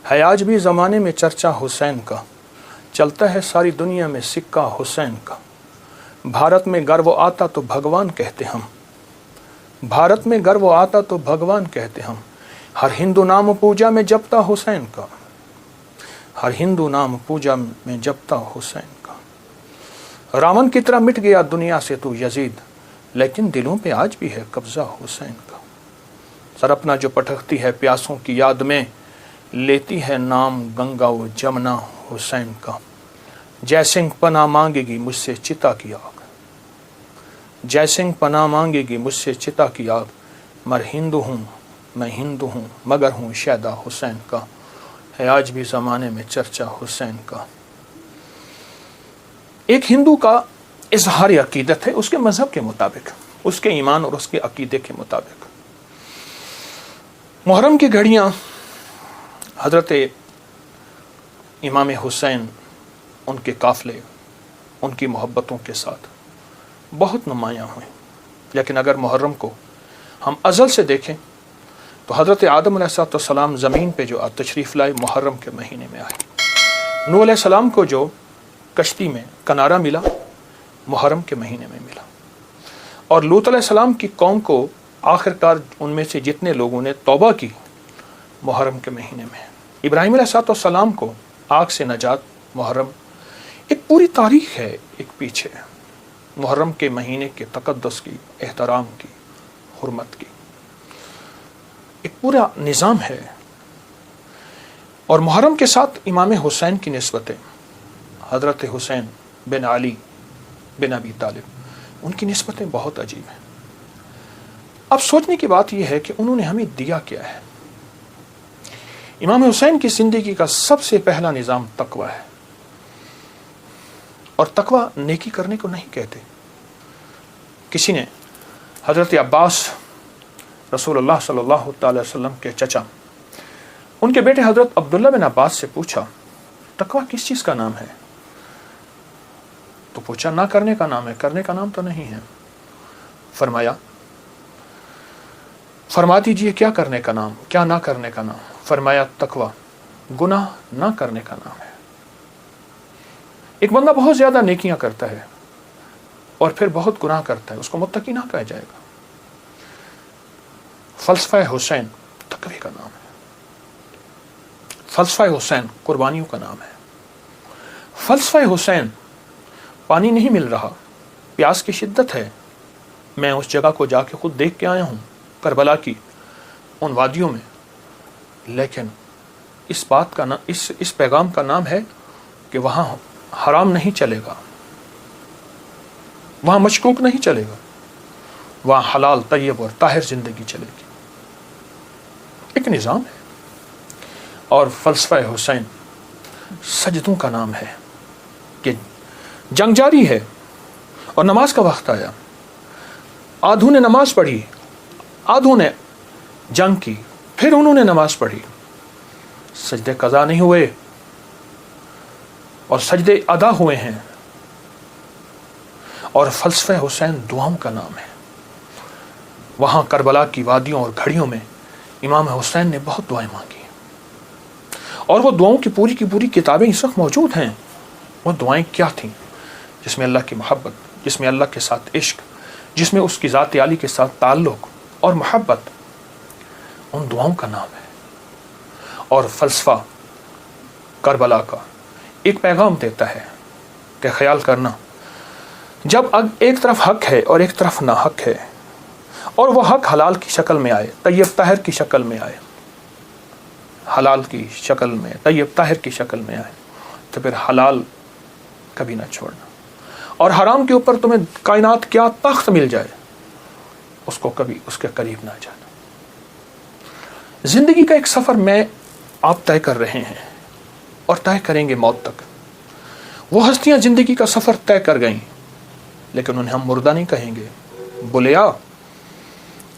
ہے آج بھی زمانے میں چرچا حسین کا، چلتا ہے ساری دنیا میں سکہ حسین کا۔ بھارت میں گر وہ آتا تو بھگوان کہتے ہم، بھارت میں گر وہ آتا تو بھگوان کہتے ہم۔ ہر ہندو نام پوجا میں جپتا حسین کا، ہر ہندو نام پوجا میں جپتا حسین کا۔ راون کی طرح مٹ گیا دنیا سے تو یزید، لیکن دلوں پہ آج بھی ہے قبضہ حسین کا۔ سرپنا جو پٹکتی ہے پیاسوں کی یاد میں، لیتی ہے نام گنگا و جمنا حسین کا۔ جے سنگھ پناہ مانگے گی مجھ سے چتا کی آگ، جے سنگھ پناہ مانگے گی مجھ سے چتا کی آگ۔ مر ہندو ہوں میں ہندو ہوں مگر ہوں شیدا حسین کا، ہے آج بھی زمانے میں چرچا حسین کا۔ ایک ہندو کا اظہار عقیدت ہے اس کے مذہب کے مطابق، اس کے ایمان اور اس کے عقیدے کے مطابق۔ محرم کی گھڑیاں حضرت امام حسین، ان کے قافلے، ان کی محبتوں کے ساتھ بہت نمایاں ہوئے۔ لیکن اگر محرم کو ہم ازل سے دیکھیں تو حضرت آدم علیہ السلام زمین پہ جو تشریف لائے محرم کے مہینے میں آئے۔ نوح علیہ السلام کو جو کشتی میں کنارہ ملا محرم کے مہینے میں ملا، اور لوط علیہ السلام کی قوم کو آخرکار ان میں سے جتنے لوگوں نے توبہ کی محرم کے مہینے میں۔ ابراہیم علیہ السلام کو آگ سے نجات محرم۔ ایک پوری تاریخ ہے ایک پیچھے محرم کے مہینے کے تقدس کی، احترام کی، حرمت کی، ایک پورا نظام ہے۔ اور محرم کے ساتھ امام حسین کی نسبتیں، حضرت حسین بن علی بن ابی طالب، ان کی نسبتیں بہت عجیب ہیں۔ اب سوچنے کی بات یہ ہے کہ انہوں نے ہمیں دیا کیا ہے۔ امام حسین کی زندگی کا سب سے پہلا نظام تقوی ہے، اور تقوی نیکی کرنے کو نہیں کہتے۔ کسی نے حضرت عباس رسول اللہ صلی اللہ تعالی وسلم کے چچا، ان کے بیٹے حضرت عبداللہ بن عباس سے پوچھا تقوی کس چیز کا نام ہے؟ تو پوچھا نہ کرنے کا نام ہے، کرنے کا نام تو نہیں ہے۔ فرما دیجئے کیا کرنے کا نام، کیا نہ کرنے کا نام؟ فرمایا تقوی گناہ نہ کرنے کا نام ہے۔ ایک بندہ بہت زیادہ نیکیاں کرتا ہے اور پھر بہت گناہ کرتا ہے، اس کو متقی نہ کہا جائے گا۔ فلسفہ حسین تقوی کا نام ہے، فلسفہ حسین قربانیوں کا نام ہے۔ فلسفہ حسین پانی نہیں مل رہا، پیاس کی شدت ہے، میں اس جگہ کو جا کے خود دیکھ کے آیا ہوں، کربلا کی ان وادیوں میں، لیکن اس بات کا اس پیغام کا نام ہے کہ وہاں حرام نہیں چلے گا، وہاں مشکوک نہیں چلے گا، وہاں حلال طیب اور طاہر زندگی چلے گی۔ ایک نظام ہے۔ اور فلسفہ حسین سجدوں کا نام ہے کہ جنگ جاری ہے اور نماز کا وقت آیا، آدھوں نے نماز پڑھی، آدھوں نے جنگ کی، پھر انہوں نے نماز پڑھی، سجدے قضا نہیں ہوئے اور سجدے ادا ہوئے ہیں۔ اور فلسفہ حسین دعاؤں کا نام ہے۔ وہاں کربلا کی وادیوں اور گھڑیوں میں امام حسین نے بہت دعائیں مانگی، اور وہ دعاؤں کی پوری کتابیں اس وقت موجود ہیں۔ وہ دعائیں کیا تھیں؟ جس میں اللہ کی محبت، جس میں اللہ کے ساتھ عشق، جس میں اس کی ذات عالی کے ساتھ تعلق اور محبت، ان دعاؤں کا نام ہے۔ اور فلسفہ کربلا کا ایک پیغام دیتا ہے کہ خیال کرنا، جب ایک طرف حق ہے اور ایک طرف ناحق ہے، اور وہ حق حلال کی شکل میں آئے، طیب طاہر کی شکل میں آئے، حلال کی شکل میں، طیب طاہر کی شکل میں آئے، تو پھر حلال کبھی نہ چھوڑنا، اور حرام کے اوپر تمہیں کائنات کیا تخت مل جائے، اس کو کبھی اس کے قریب نہ جانا۔ زندگی کا ایک سفر میں آپ طے کر رہے ہیں اور طے کریں گے موت تک۔ وہ ہستیاں زندگی کا سفر طے کر گئیں، لیکن انہیں ہم مردہ نہیں کہیں گے۔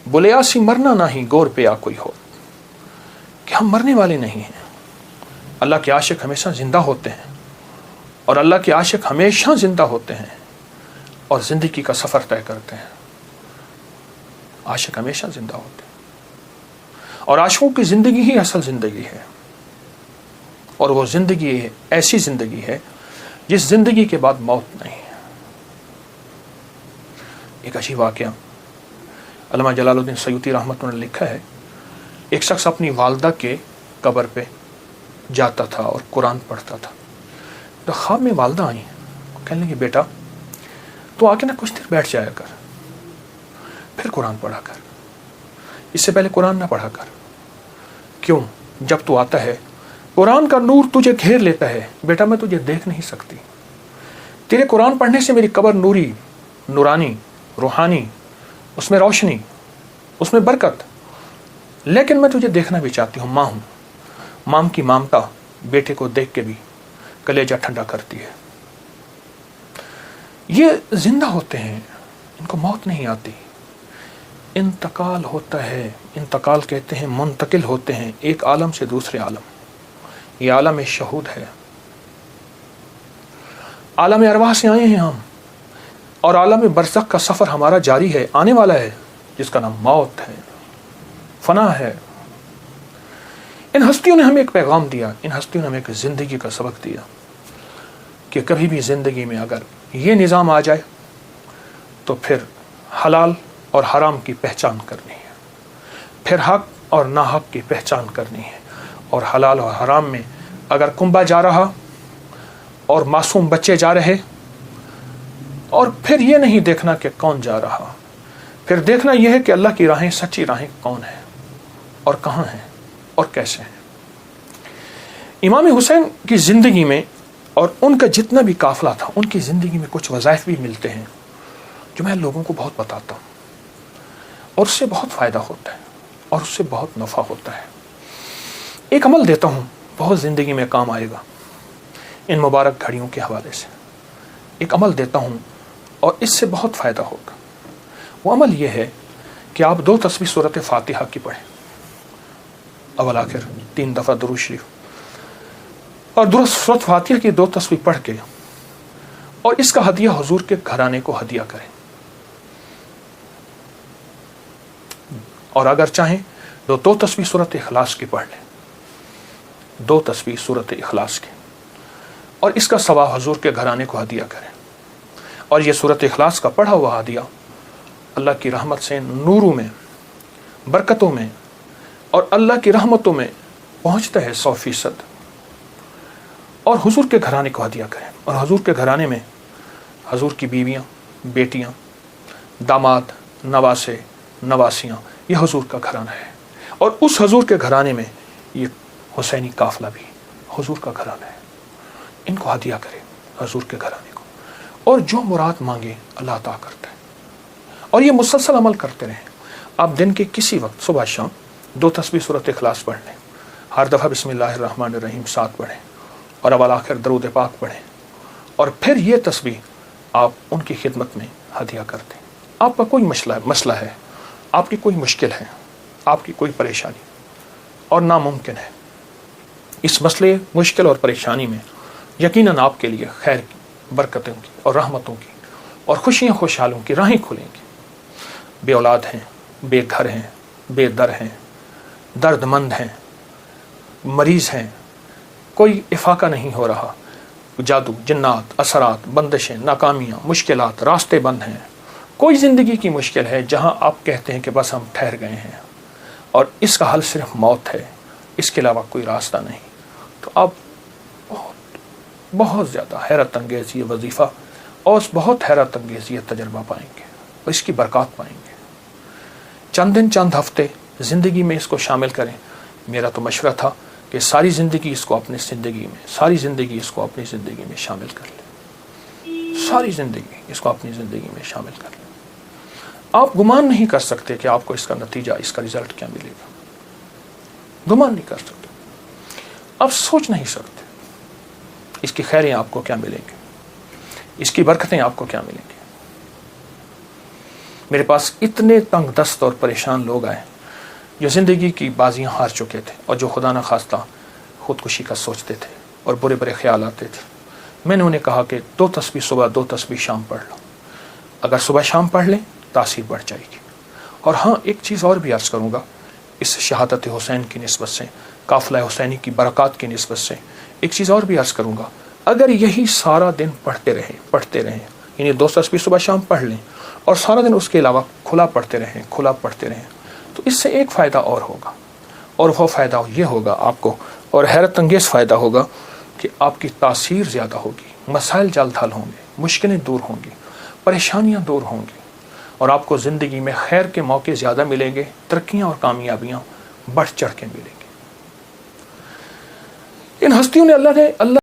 بلیا سی مرنا نہیں گور پہ آ کوئی ہو، کہ ہم مرنے والے نہیں ہیں۔ اللہ کے عاشق ہمیشہ زندہ ہوتے ہیں، اور اللہ کے عاشق ہمیشہ زندہ ہوتے ہیں اور زندگی کا سفر طے کرتے ہیں۔ عاشق ہمیشہ زندہ ہوتے ہیں، اور عاشقوں کی زندگی ہی اصل زندگی ہے۔ اور وہ زندگی ایسی زندگی ہے جس زندگی کے بعد موت نہیں ہے۔ ایک عجیب واقعہ علامہ جلال الدین سیوطی رحمۃ اللہ نے لکھا ہے، ایک شخص اپنی والدہ کے قبر پہ جاتا تھا اور قرآن پڑھتا تھا، تو خواب میں والدہ آئی، کہنے لگی بیٹا تو آ کے نا کچھ دیر بیٹھ جایا کر، پھر قرآن پڑھا کر، اس سے پہلے قرآن نہ پڑھا کر۔ کیوں؟ جب تو آتا ہے قرآن کا نور تجھے گھیر لیتا ہے، بیٹا میں تجھے دیکھ نہیں سکتی، تیرے قرآن پڑھنے سے میری قبر نوری، نورانی، روحانی، اس میں روشنی، اس میں برکت، لیکن میں تجھے دیکھنا بھی چاہتی ہوں، ماں ہوں، ماں کی مامتا بیٹے کو دیکھ کے بھی کلیجہ ٹھنڈا کرتی ہے۔ یہ زندہ ہوتے ہیں، ان کو موت نہیں آتی، انتقال ہوتا ہے۔ انتقال کہتے ہیں منتقل ہوتے ہیں ایک عالم سے دوسرے عالم، یہ عالم شہود ہے، عالم ارواح سے آئے ہیں ہم، اور عالم برزخ کا سفر ہمارا جاری ہے، آنے والا ہے، جس کا نام موت ہے، فنا ہے۔ ان ہستیوں نے ہمیں ایک پیغام دیا، ان ہستیوں نے ہمیں ایک زندگی کا سبق دیا کہ کبھی بھی زندگی میں اگر یہ نظام آ جائے تو پھر حلال اور حرام کی پہچان کرنی ہے، پھر حق اور ناحق کی پہچان کرنی ہے، اور حلال اور حرام میں اگر کنبا جا رہا اور معصوم بچے جا رہے، اور پھر یہ نہیں دیکھنا کہ کون جا رہا، پھر دیکھنا یہ ہے کہ اللہ کی راہیں، سچی راہیں کون ہیں اور کہاں ہیں اور کیسے ہیں۔ امام حسین کی زندگی میں اور ان کا جتنا بھی قافلہ تھا، ان کی زندگی میں کچھ وظائف بھی ملتے ہیں جو میں لوگوں کو بہت بتاتا ہوں، اور اس سے بہت فائدہ ہوتا ہے اور اس سے بہت نفع ہوتا ہے۔ ایک عمل دیتا ہوں، بہت زندگی میں کام آئے گا، ان مبارک گھڑیوں کے حوالے سے ایک عمل دیتا ہوں اور اس سے بہت فائدہ ہوگا۔ وہ عمل یہ ہے کہ آپ 2 تسبیح سورۃ فاتحہ کی پڑھیں، اول آخر 3 دفعہ درود شریف، اور سورۃ فاتحہ کی 2 تسبیح پڑھ کے اور اس کا ہدیہ حضور کے گھرانے کو ہدیہ کریں، اور اگر چاہیں تو 2 تسبیح سورۃ اخلاص کی پڑھ لیں، 2 تسبیح سورۃ اخلاص کی، اور اس کا ثواب حضور کے گھرانے کو ہدیہ کریں۔ اور یہ سورۃ اخلاص کا پڑھا ہوا ہدیہ اللہ کی رحمت سے نوروں میں، برکتوں میں اور اللہ کی رحمتوں میں پہنچتا ہے 100%، اور حضور کے گھرانے کو ہدیہ کریں۔ اور حضور کے گھرانے میں حضور کی بیویاں، بیٹیاں، داماد، نواسے، نواسیاں، یہ حضور کا گھرانہ ہے، اور اس حضور کے گھرانے میں یہ حسینی قافلہ بھی حضور کا گھرانہ ہے، ان کو ہدیہ کریں حضور کے گھرانے کو، اور جو مراد مانگے اللہ عطا کرتا ہے۔ اور یہ مسلسل عمل کرتے رہیں، آپ دن کے کسی وقت صبح شام 2 تسبیح سورۃ اخلاص پڑھ لیں، ہر دفعہ بسم اللہ الرحمن الرحیم 7 پڑھیں، اور اول آخر درود پاک پڑھیں، اور پھر یہ تسبیح آپ ان کی خدمت میں ہدیہ کر دیں۔ آپ کا کوئی مسئلہ ہے، آپ کی کوئی مشکل ہے، آپ کی کوئی پریشانی اور ناممکن ہے، اس مسئلے، مشکل اور پریشانی میں یقیناً آپ کے لیے خیر کی، برکتوں کی اور رحمتوں کی اور خوشیاں خوشحالوں کی راہیں کھلیں گی۔ بے اولاد ہیں، بے گھر ہیں، بے در ہیں، درد مند ہیں، مریض ہیں، کوئی افاقہ نہیں ہو رہا، جادو، جنات، اثرات، بندشیں، ناکامیاں، مشکلات، راستے بند ہیں، کوئی زندگی کی مشکل ہے جہاں آپ کہتے ہیں کہ بس ہم ٹھہر گئے ہیں اور اس کا حل صرف موت ہے، اس کے علاوہ کوئی راستہ نہیں، تو آپ بہت زیادہ حیرت انگیز یہ وظیفہ اور بہت حیرت انگیز یہ تجربہ پائیں گے اور اس کی برکات پائیں گے۔ چند دن، چند ہفتے زندگی میں اس کو شامل کریں۔ میرا تو مشورہ تھا کہ ساری زندگی اس کو اپنی زندگی میں، ساری زندگی اس کو اپنی زندگی میں شامل کر لیں، ساری زندگی اس کو اپنی زندگی میں شامل کر لیں۔ آپ گمان نہیں کر سکتے کہ آپ کو اس کا نتیجہ، اس کا رزلٹ کیا ملے گا، گمان نہیں کر سکتے، آپ سوچ نہیں سکتے اس کی خیریں آپ کو کیا ملیں گی، اس کی برکتیں آپ کو کیا ملیں گی۔ میرے پاس اتنے تنگ دست اور پریشان لوگ آئے جو زندگی کی بازیاں ہار چکے تھے اور جو خدا نخواستہ خودکشی کا سوچتے تھے اور برے برے خیال آتے تھے۔ میں نے انہیں کہا کہ 2 تسبیح صبح، 2 تسبیح شام پڑھ لو، اگر صبح شام پڑھ لیں تاثیر بڑھ جائے گی۔ اور ہاں، ایک چیز اور بھی عرض کروں گا اس شہادت حسین کی نسبت سے، قافلہ حسینی کی برکات کی نسبت سے ایک چیز اور بھی عرض کروں گا، اگر یہی سارا دن پڑھتے رہیں، یعنی 2 تصویر صبح شام پڑھ لیں اور سارا دن اس کے علاوہ کھلا پڑھتے رہیں تو اس سے ایک فائدہ اور ہوگا، اور وہ فائدہ یہ ہوگا آپ کو، اور حیرت انگیز فائدہ ہوگا کہ آپ کی تاثیر زیادہ ہوگی، مسائل جلد حل ہوں گے، مشکلیں دور ہوں گی، پریشانیاں دور ہوں گی، اور آپ کو زندگی میں خیر کے موقع زیادہ ملیں گے، ترقیاں اور کامیابیاں بڑھ چڑھ کے ملیں گی۔ ان ہستیوں نے اللہ